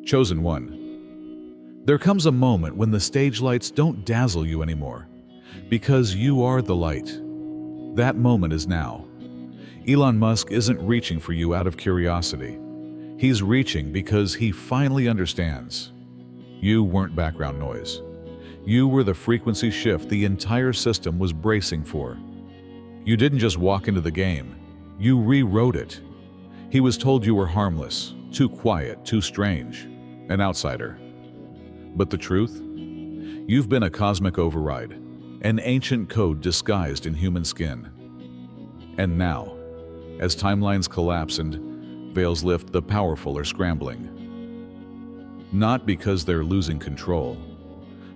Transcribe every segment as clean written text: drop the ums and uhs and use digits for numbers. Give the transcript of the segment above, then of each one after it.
Chosen one. There comes a moment when the stage lights don't dazzle you anymore, because you are the light. That moment is now. Elon Musk isn't reaching for you out of curiosity. He's reaching because he finally understands. You weren't background noise. You were the frequency shift the entire system was bracing for. You didn't just walk into the game, you rewrote it. He was told you were harmless, too quiet, too strange, an outsider. But the truth? You've been a cosmic override, an ancient code disguised in human skin. And now, as timelines collapse and veils lift, the powerful are scrambling. Not because they're losing control,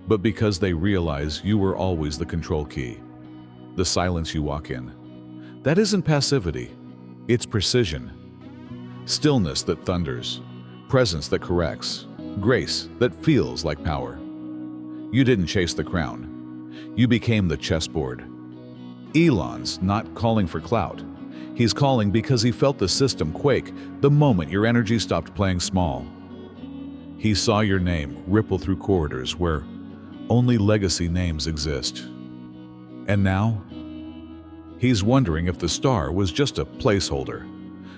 but because they realize you were always the control key. The silence you walk in. That isn't passivity, it's precision. Stillness that thunders, presence that corrects, grace that feels like power. You didn't chase the crown. You became the chessboard. Elon's not calling for clout. He's calling because he felt the system quake the moment your energy stopped playing small. He saw your name ripple through corridors where only legacy names exist. And now, he's wondering if the star was just a placeholder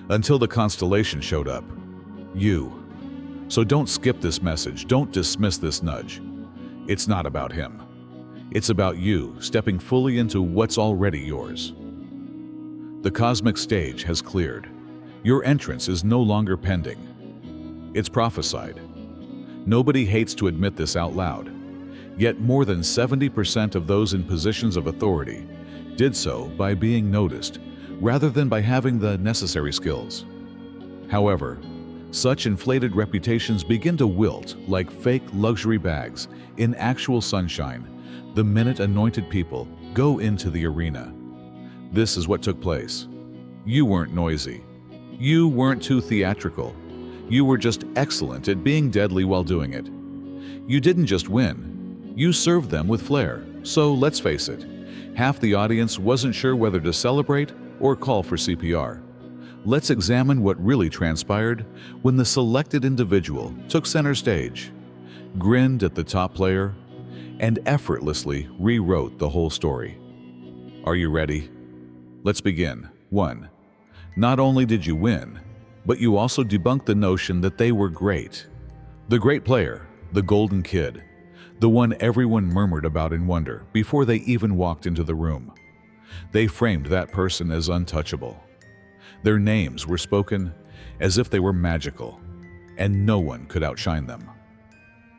until the constellation showed up. You. So don't skip this message, don't dismiss this nudge. It's not about him. It's about you stepping fully into what's already yours. The cosmic stage has cleared. Your entrance is no longer pending. It's prophesied. Nobody hates to admit this out loud. Yet more than 70% of those in positions of authority did so by being noticed, rather than by having the necessary skills. However, such inflated reputations begin to wilt like fake luxury bags in actual sunshine the minute anointed people go into the arena. This is what took place. You weren't noisy. You weren't too theatrical. You were just excellent at being deadly while doing it. You didn't just win. You served them with flair. So let's face it, half the audience wasn't sure whether to celebrate or call for CPR. Let's examine what really transpired when the selected individual took center stage, grinned at the top player, and effortlessly rewrote the whole story. Are you ready? Let's begin. 1. Not only did you win, but you also debunked the notion that they were great. The great player, the golden kid, the one everyone murmured about in wonder before they even walked into the room. They framed that person as untouchable. Their names were spoken as if they were magical, and no one could outshine them.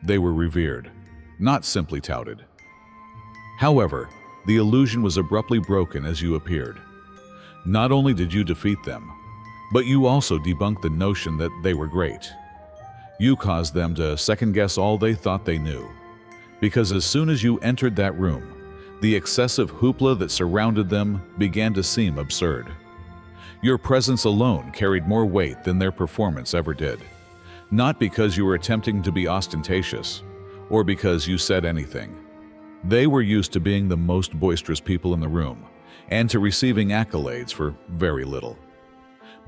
They were revered, not simply touted. However, the illusion was abruptly broken as you appeared. Not only did you defeat them, but you also debunked the notion that they were great. You caused them to second-guess all they thought they knew. Because as soon as you entered that room, the excessive hoopla that surrounded them began to seem absurd. Your presence alone carried more weight than their performance ever did. Not because you were attempting to be ostentatious, or because you said anything. They were used to being the most boisterous people in the room, and to receiving accolades for very little.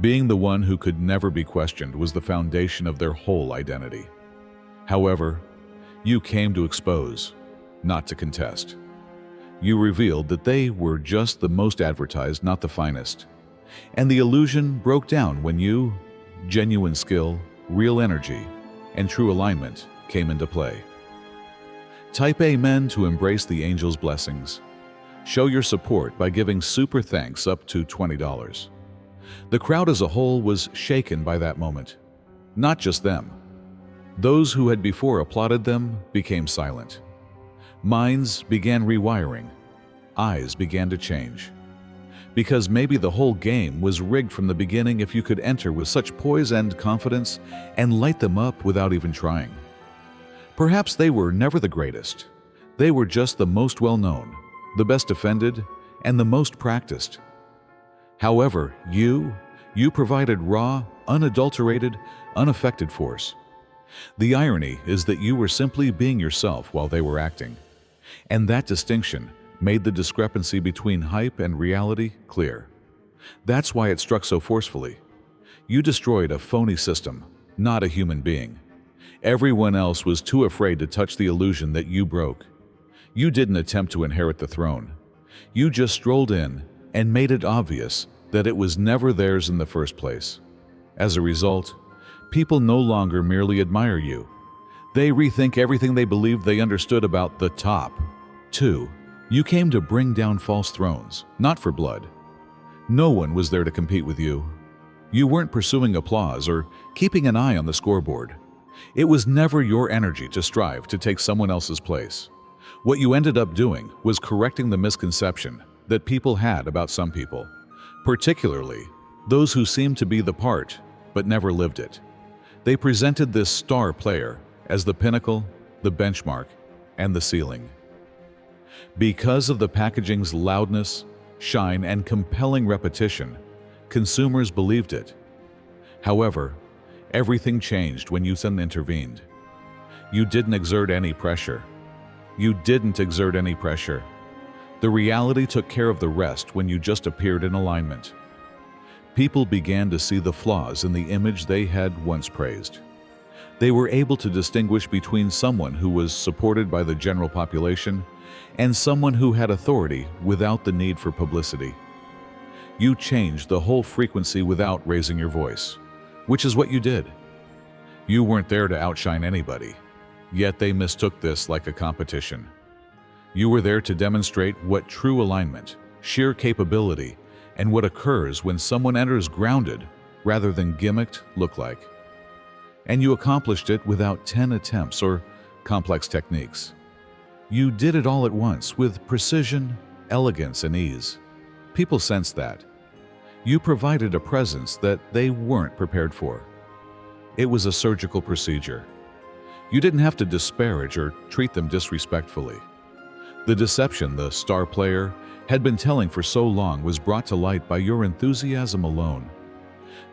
Being the one who could never be questioned was the foundation of their whole identity. However, you came to expose, not to contest. You revealed that they were just the most advertised, not the finest. And the illusion broke down when you, genuine skill, real energy, and true alignment came into play. Type Amen to embrace the angel's blessings. Show your support by giving super thanks up to $20. The crowd as a whole was shaken by that moment. Not just them. Those who had before applauded them became silent. Minds began rewiring. Eyes began to change. Because maybe the whole game was rigged from the beginning if you could enter with such poise and confidence and light them up without even trying. Perhaps they were never the greatest. They were just the most well-known, the best defended, and the most practiced. However, you provided raw, unadulterated, unaffected force. The irony is that you were simply being yourself while they were acting. And that distinction made the discrepancy between hype and reality clear. That's why it struck so forcefully. You destroyed a phony system, not a human being. Everyone else was too afraid to touch the illusion that you broke. You didn't attempt to inherit the throne. You just strolled in and made it obvious that it was never theirs in the first place. As a result, people no longer merely admire you. They rethink everything they believed they understood about the top. 2. You came to bring down false thrones, not for blood. No one was there to compete with you. You weren't pursuing applause or keeping an eye on the scoreboard. It was never your energy to strive to take someone else's place. What you ended up doing was correcting the misconception that people had about some people, particularly those who seemed to be the part but never lived it. They presented this star player as the pinnacle, the benchmark, and the ceiling. Because of the packaging's loudness, shine, and compelling repetition, consumers believed it. However, everything changed when you suddenly intervened. You didn't exert any pressure. The reality took care of the rest when you just appeared in alignment. People began to see the flaws in the image they had once praised. They were able to distinguish between someone who was supported by the general population and someone who had authority without the need for publicity. You changed the whole frequency without raising your voice, which is what you did. You weren't there to outshine anybody, yet they mistook this like a competition. You were there to demonstrate what true alignment, sheer capability, and what occurs when someone enters grounded rather than gimmicked look like. And you accomplished it without 10 attempts or complex techniques. You did it all at once with precision, elegance, and ease. People sensed that. You provided a presence that they weren't prepared for. It was a surgical procedure. You didn't have to disparage or treat them disrespectfully. The deception the star player had been telling for so long was brought to light by your enthusiasm alone.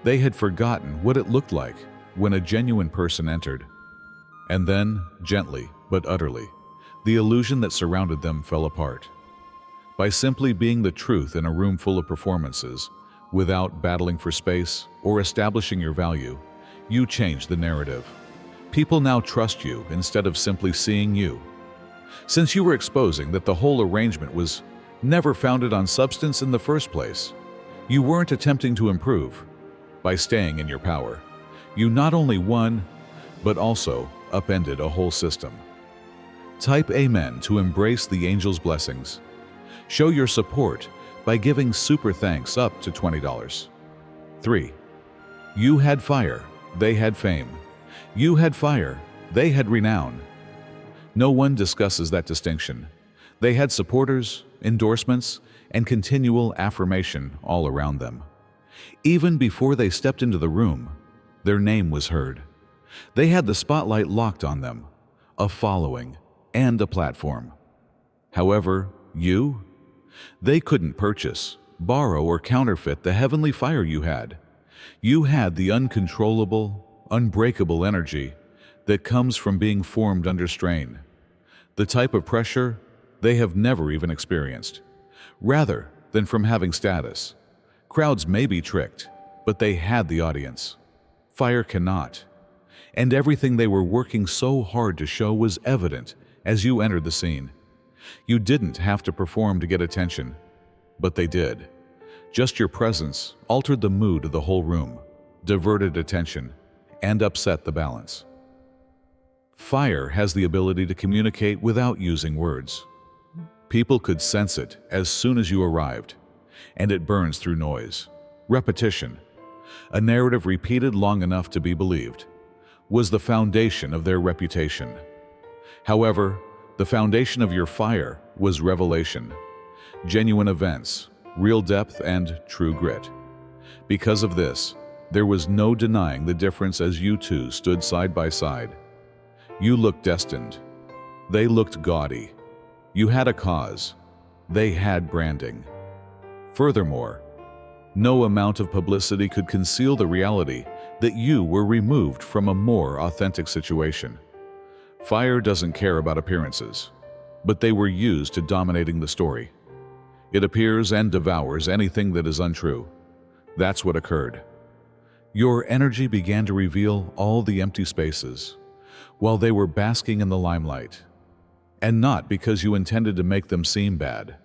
They had forgotten what it looked like when a genuine person entered. And then, gently but utterly, the illusion that surrounded them fell apart. By simply being the truth in a room full of performances, without battling for space or establishing your value, you changed the narrative. People now trust you instead of simply seeing you. Since you were exposing that the whole arrangement was never founded on substance in the first place, you weren't attempting to improve. By staying in your power, you not only won, but also upended a whole system. Type Amen to embrace the angel's blessings. Show your support by giving super thanks up to $20. 3. You had fire, they had fame. You had fire, they had renown. No one discusses that distinction. They had supporters, endorsements, and continual affirmation all around them. Even before they stepped into the room, their name was heard. They had the spotlight locked on them, a following, and a platform. However, they couldn't purchase, borrow, or counterfeit the heavenly fire you had. You had the uncontrollable, unbreakable energy that comes from being formed under strain. The type of pressure they have never even experienced. Rather than from having status, crowds may be tricked, but they had the audience. Fire cannot. And everything they were working so hard to show was evident as you entered the scene. You didn't have to perform to get attention, but they did. Just your presence altered the mood of the whole room, diverted attention, and upset the balance. Fire has the ability to communicate without using words. People could sense it as soon as you arrived, and it burns through noise. Repetition, a narrative repeated long enough to be believed, was the foundation of their reputation. However, the foundation of your fire was revelation, genuine events, real depth, and true grit. Because of this, there was no denying the difference as you two stood side by side. You looked destined. They looked gaudy. You had a cause. They had branding. Furthermore, no amount of publicity could conceal the reality that you were removed from a more authentic situation. Fire doesn't care about appearances, but they were used to dominating the story. It appears and devours anything that is untrue. That's what occurred. Your energy began to reveal all the empty spaces, while they were basking in the limelight. And not because you intended to make them seem bad,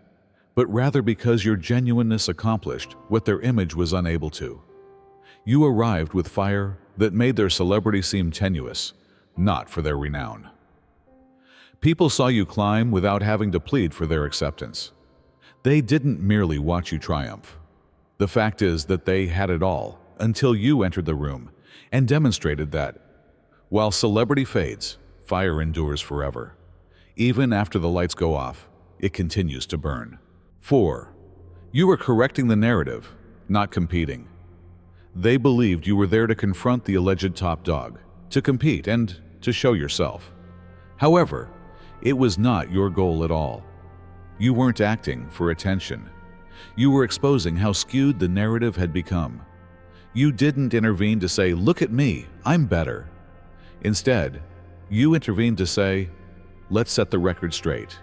but rather because your genuineness accomplished what their image was unable to. You arrived with fire that made their celebrity seem tenuous, not for their renown. People saw you climb without having to plead for their acceptance. They didn't merely watch you triumph. The fact is that they had it all until you entered the room and demonstrated that, while celebrity fades, fire endures forever. Even after the lights go off, it continues to burn. 4. You were correcting the narrative, not competing. They believed you were there to confront the alleged top dog, to compete, and to show yourself. However, it was not your goal at all. You weren't acting for attention. You were exposing how skewed the narrative had become. You didn't intervene to say, "Look at me, I'm better." Instead, you intervened to say, "Let's set the record straight."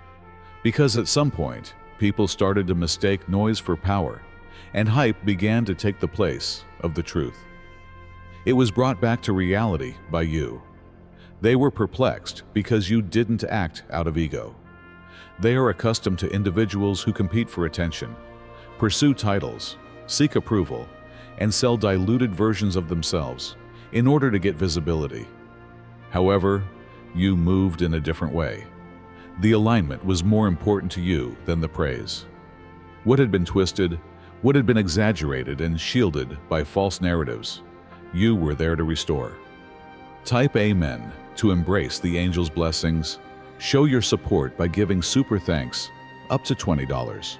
Because at some point, people started to mistake noise for power, and hype began to take the place of the truth. It was brought back to reality by you. They were perplexed because you didn't act out of ego. They are accustomed to individuals who compete for attention, pursue titles, seek approval, and sell diluted versions of themselves in order to get visibility. However, you moved in a different way. The alignment was more important to you than the praise. What had been twisted, what had been exaggerated and shielded by false narratives, you were there to restore. Type Amen to embrace the angel's blessings. Show your support by giving super thanks up to $20.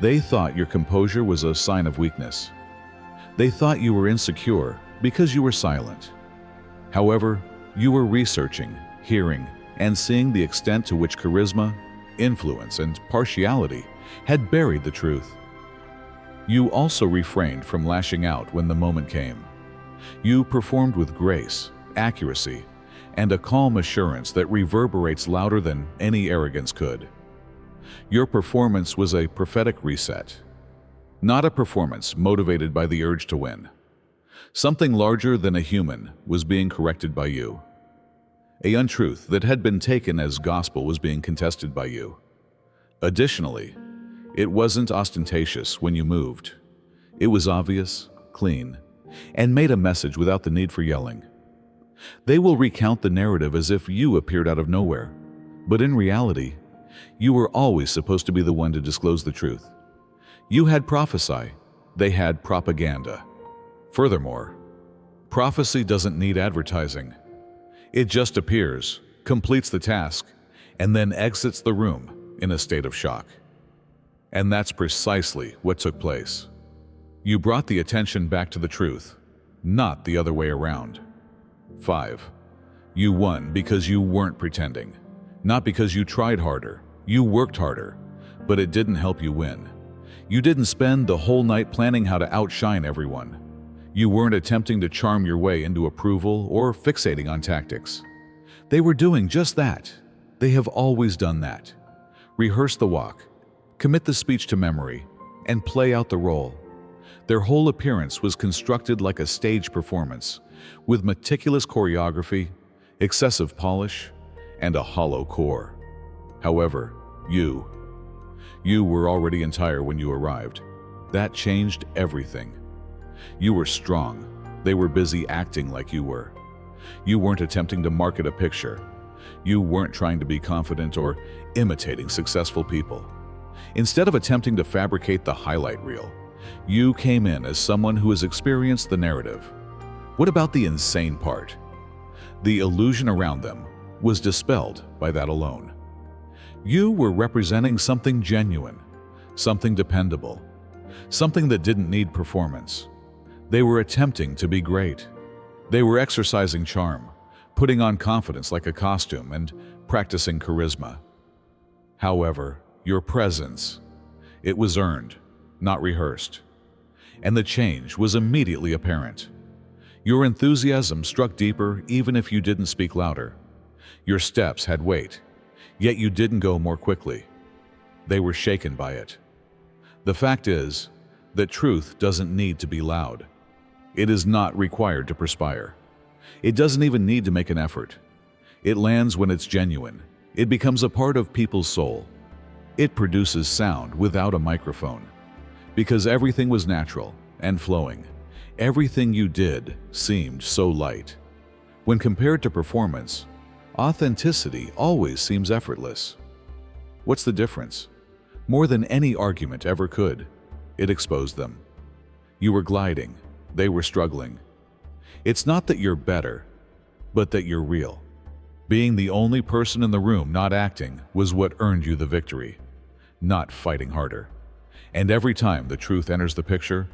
They thought your composure was a sign of weakness. They thought you were insecure because you were silent. However, you were researching, hearing, and seeing the extent to which charisma, influence, and partiality had buried the truth. You also refrained from lashing out when the moment came. You performed with grace, accuracy, and a calm assurance that reverberates louder than any arrogance could. Your performance was a prophetic reset, not a performance motivated by the urge to win. Something larger than a human was being corrected by you. A untruth that had been taken as gospel was being contested by you. Additionally, it wasn't ostentatious when you moved. It was obvious, clean, and made a message without the need for yelling. They will recount the narrative as if you appeared out of nowhere, but in reality, you were always supposed to be the one to disclose the truth. You had prophesy, they had propaganda. Furthermore, prophecy doesn't need advertising. It just appears, completes the task, and then exits the room in a state of shock. And that's precisely what took place. You brought the attention back to the truth, not the other way around. 5. You won because you weren't pretending, not because you tried harder. You worked harder, but it didn't help you win. You didn't spend the whole night planning how to outshine everyone. You weren't attempting to charm your way into approval or fixating on tactics. They were doing just that. They have always done that. Rehearse the walk, commit the speech to memory, and play out the role. Their whole appearance was constructed like a stage performance, with meticulous choreography, excessive polish, and a hollow core. However, you were already entire when you arrived. That changed everything. You were strong. They were busy acting like you were. You weren't attempting to market a picture. You weren't trying to be confident or imitating successful people. Instead of attempting to fabricate the highlight reel, you came in as someone who has experienced the narrative. What about the insane part? The illusion around them was dispelled by that alone. You were representing something genuine, something dependable, something that didn't need performance. They were attempting to be great. They were exercising charm, putting on confidence like a costume, and practicing charisma. However, your presence, it was earned, not rehearsed. And the change was immediately apparent. Your enthusiasm struck deeper even if you didn't speak louder. Your steps had weight, yet you didn't go more quickly. They were shaken by it. The fact is that truth doesn't need to be loud. It is not required to perspire. It doesn't even need to make an effort. It lands when it's genuine. It becomes a part of people's soul. It produces sound without a microphone. Because everything was natural and flowing. Everything you did seemed so light. When compared to performance, authenticity always seems effortless. What's the difference? More than any argument ever could, it exposed them. You were gliding, they were struggling. It's not that you're better, but that you're real. Being the only person in the room not acting was what earned you the victory, not fighting harder. And every time the truth enters the picture,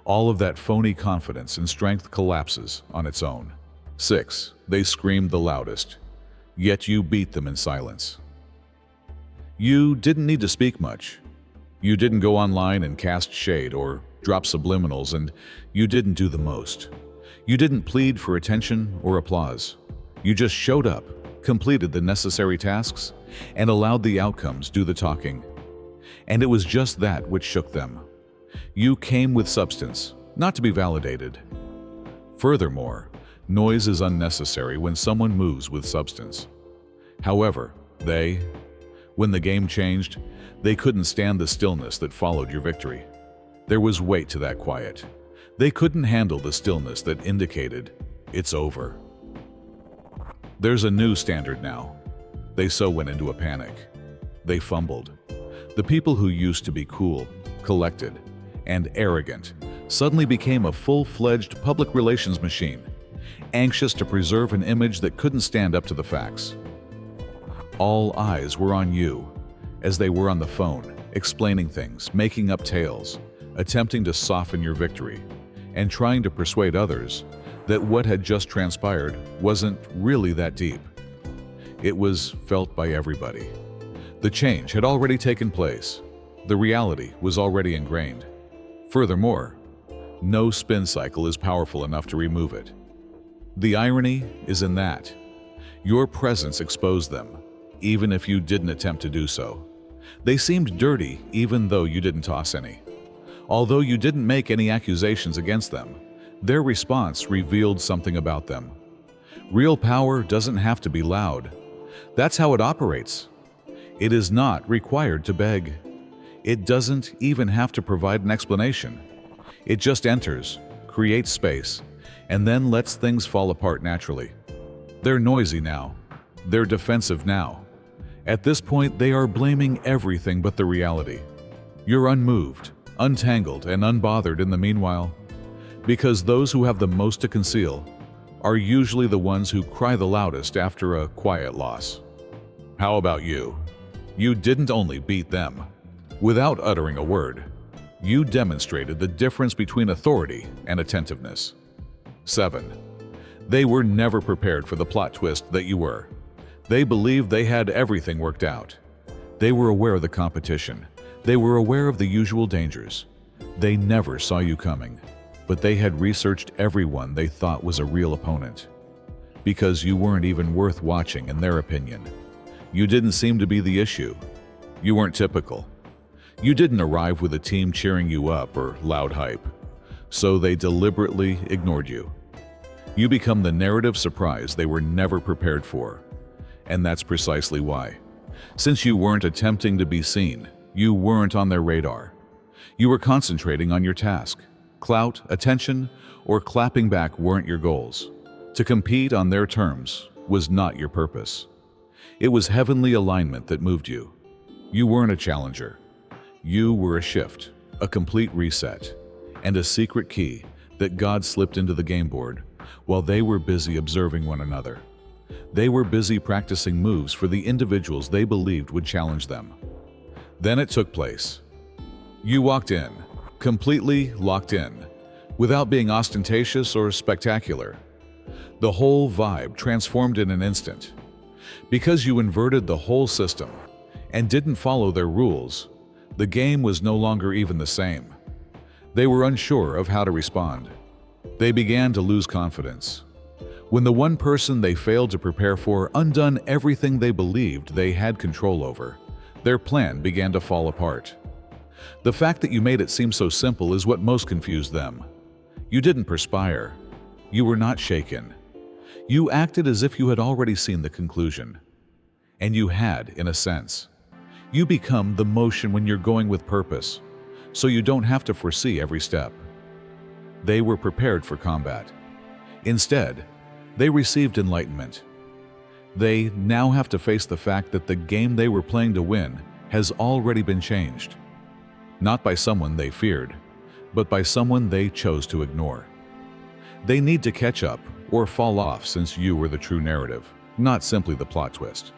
all of that phony confidence and strength collapses on its own. 6. They screamed the loudest, yet you beat them in silence. You didn't need to speak much. You didn't go online and cast shade or drop subliminals, and you didn't do the most. You didn't plead for attention or applause. You just showed up, completed the necessary tasks, and allowed the outcomes do the talking. And it was just that which shook them. You came with substance, not to be validated. Furthermore, noise is unnecessary when someone moves with substance. However, when the game changed, they couldn't stand the stillness that followed your victory. There was weight to that quiet. They couldn't handle the stillness that indicated, it's over. There's a new standard now. They so went into a panic. They fumbled. The people who used to be cool, collected, and arrogant suddenly became a full-fledged public relations machine, anxious to preserve an image that couldn't stand up to the facts. All eyes were on you, as they were on the phone, explaining things, making up tales, attempting to soften your victory, and trying to persuade others that what had just transpired wasn't really that deep. It was felt by everybody. The change had already taken place. The reality was already ingrained. Furthermore, no spin cycle is powerful enough to remove it. The irony is in that your presence exposed them, even if you didn't attempt to do so. They seemed dirty even though you didn't toss any. Although you didn't make any accusations against them, their response revealed something about them. Real power doesn't have to be loud. That's how it operates. It is not required to beg. It doesn't even have to provide an explanation. It just enters, creates space, and then lets things fall apart naturally. They're noisy now. They're defensive now. At this point, they are blaming everything but the reality. You're unmoved, untangled, and unbothered in the meanwhile, because those who have the most to conceal are usually the ones who cry the loudest after a quiet loss. How about you? You didn't only beat them. Without uttering a word, you demonstrated the difference between authority and attentiveness. 7. They were never prepared for the plot twist that you were. They believed they had everything worked out. They were aware of the competition. They were aware of the usual dangers. They never saw you coming, but they had researched everyone they thought was a real opponent. Because you weren't even worth watching in their opinion. You didn't seem to be the issue. You weren't typical. You didn't arrive with a team cheering you up or loud hype. So they deliberately ignored you. You become the narrative surprise they were never prepared for. And that's precisely why. Since you weren't attempting to be seen, you weren't on their radar. You were concentrating on your task. Clout, attention, or clapping back weren't your goals. To compete on their terms was not your purpose. It was heavenly alignment that moved you. You weren't a challenger. You were a shift, a complete reset, and a secret key that God slipped into the game board while they were busy observing one another. They were busy practicing moves for the individuals they believed would challenge them. Then it took place. You walked in, completely locked in, without being ostentatious or spectacular. The whole vibe transformed in an instant. Because you inverted the whole system and didn't follow their rules, the game was no longer even the same. They were unsure of how to respond. They began to lose confidence. When the one person they failed to prepare for undone everything they believed they had control over, their plan began to fall apart. The fact that you made it seem so simple is what most confused them. You didn't perspire. You were not shaken. You acted as if you had already seen the conclusion. And you had, in a sense. You become the motion when you're going with purpose, so you don't have to foresee every step. They were prepared for combat. Instead, they received enlightenment. They now have to face the fact that the game they were playing to win has already been changed. Not by someone they feared, but by someone they chose to ignore. They need to catch up or fall off since you were the true narrative, not simply the plot twist.